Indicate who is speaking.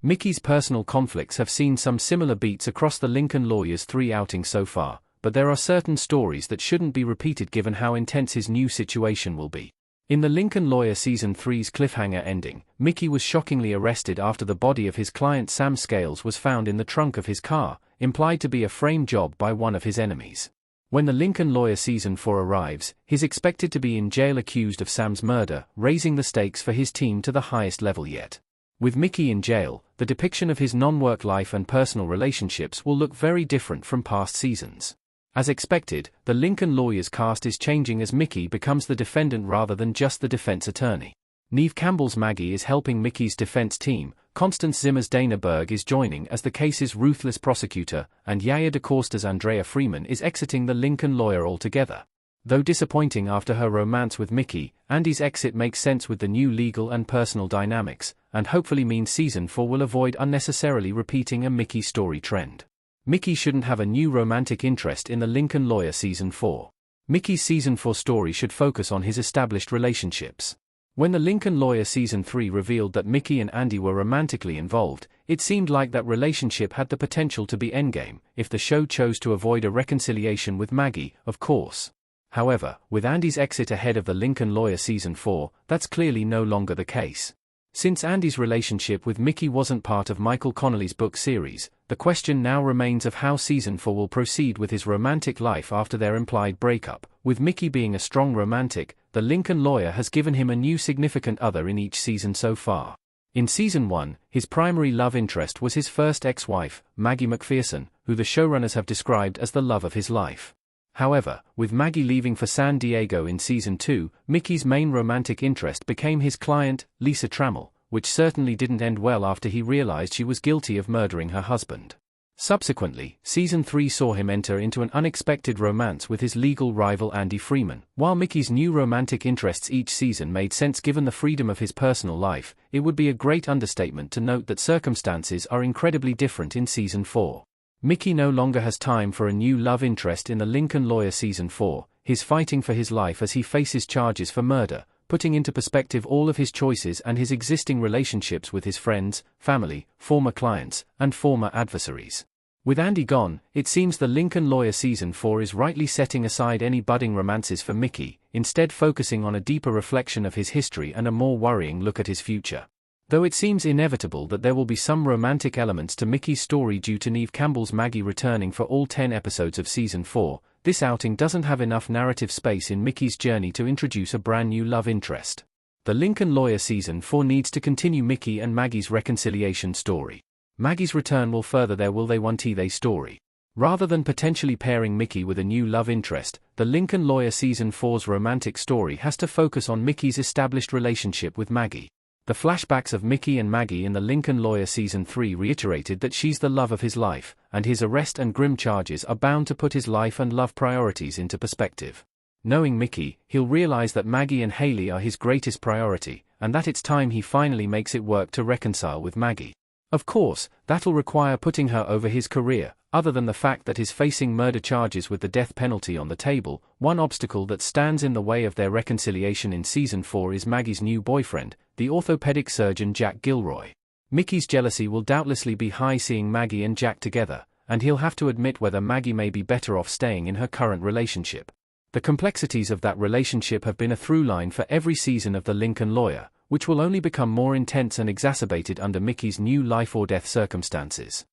Speaker 1: Mickey's personal conflicts have seen some similar beats across the Lincoln Lawyer's 3 outings so far, but there are certain stories that shouldn't be repeated given how intense his new situation will be. In the Lincoln Lawyer Season 3's cliffhanger ending, Mickey was shockingly arrested after the body of his client Sam Scales was found in the trunk of his car, implied to be a frame job by one of his enemies. When the Lincoln Lawyer Season 4 arrives, he's expected to be in jail accused of Sam's murder, raising the stakes for his team to the highest level yet. With Mickey in jail, the depiction of his non-work life and personal relationships will look very different from past seasons. As expected, the Lincoln Lawyer's cast is changing as Mickey becomes the defendant rather than just the defense attorney. Neve Campbell's Maggie is helping Mickey's defense team, Constance Zimmer's Dana Berg is joining as the case's ruthless prosecutor, and Yaya DaCosta's Andrea Freeman is exiting the Lincoln Lawyer altogether. Though disappointing after her romance with Mickey, Andy's exit makes sense with the new legal and personal dynamics, and hopefully means Season 4 will avoid unnecessarily repeating a Mickey story trend. Mickey shouldn't have a new romantic interest in the Lincoln Lawyer Season 4. Mickey's Season 4 story should focus on his established relationships. When the Lincoln Lawyer Season 3 revealed that Mickey and Andy were romantically involved, it seemed like that relationship had the potential to be endgame, if the show chose to avoid a reconciliation with Maggie, of course. However, with Andy's exit ahead of the Lincoln Lawyer Season 4, that's clearly no longer the case. Since Andy's relationship with Mickey wasn't part of Michael Connelly's book series, the question now remains of how Season 4 will proceed with his romantic life after their implied breakup. With Mickey being a strong romantic, the Lincoln Lawyer has given him a new significant other in each season so far. In Season 1, his primary love interest was his first ex-wife, Maggie McPherson, who the showrunners have described as the love of his life. However, with Maggie leaving for San Diego in Season 2, Mickey's main romantic interest became his client, Lisa Trammell, which certainly didn't end well after he realized she was guilty of murdering her husband. Subsequently, Season 3 saw him enter into an unexpected romance with his legal rival Andy Freeman. While Mickey's new romantic interests each season made sense given the freedom of his personal life, it would be a great understatement to note that circumstances are incredibly different in Season 4. Mickey no longer has time for a new love interest in the Lincoln Lawyer Season 4, he's fighting for his life as he faces charges for murder, putting into perspective all of his choices and his existing relationships with his friends, family, former clients, and former adversaries. With Andy gone, it seems the Lincoln Lawyer Season 4 is rightly setting aside any budding romances for Mickey, instead focusing on a deeper reflection of his history and a more worrying look at his future. Though it seems inevitable that there will be some romantic elements to Mickey's story due to Neve Campbell's Maggie returning for all 10 episodes of Season 4, this outing doesn't have enough narrative space in Mickey's journey to introduce a brand new love interest. The Lincoln Lawyer Season 4 needs to continue Mickey and Maggie's reconciliation story. Maggie's return will further their will they want they story. Rather than potentially pairing Mickey with a new love interest, the Lincoln Lawyer Season 4's romantic story has to focus on Mickey's established relationship with Maggie. The flashbacks of Mickey and Maggie in the Lincoln Lawyer Season 3 reiterated that she's the love of his life, and his arrest and grim charges are bound to put his life and love priorities into perspective. Knowing Mickey, he'll realize that Maggie and Haley are his greatest priority, and that it's time he finally makes it work to reconcile with Maggie. Of course, that'll require putting her over his career. Other than the fact that he's facing murder charges with the death penalty on the table, one obstacle that stands in the way of their reconciliation in Season 4 is Maggie's new boyfriend, the orthopedic surgeon Jack Gilroy. Mickey's jealousy will doubtlessly be high seeing Maggie and Jack together, and he'll have to admit whether Maggie may be better off staying in her current relationship. The complexities of that relationship have been a through line for every season of The Lincoln Lawyer, which will only become more intense and exacerbated under Mickey's new life or death circumstances.